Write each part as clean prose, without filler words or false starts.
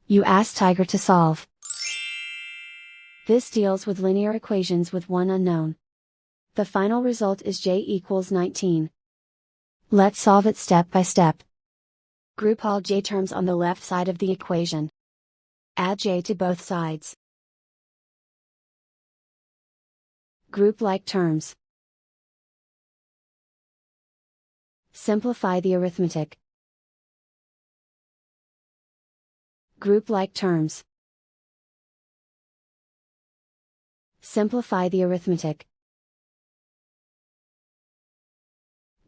You ask Tiger to solve. This deals with linear equations with one unknown. The final result is j equals 19. Let's solve it step by step. Group all j terms on the left side of the equation. Add j to both sides. Group like terms. Simplify the arithmetic. Group like terms. Simplify the arithmetic.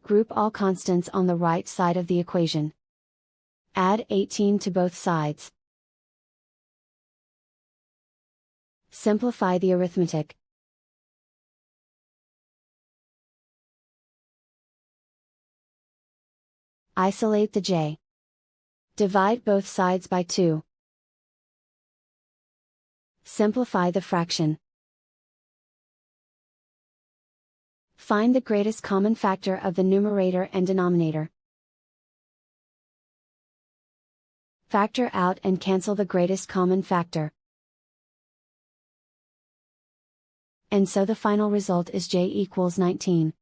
Group all constants on the right side of the equation. Add 18 to both sides. Simplify the arithmetic. Isolate the j. Divide both sides by 2. Simplify the fraction. Find the greatest common factor of the numerator and denominator. Factor out and cancel the greatest common factor. And so the final result is j equals 19.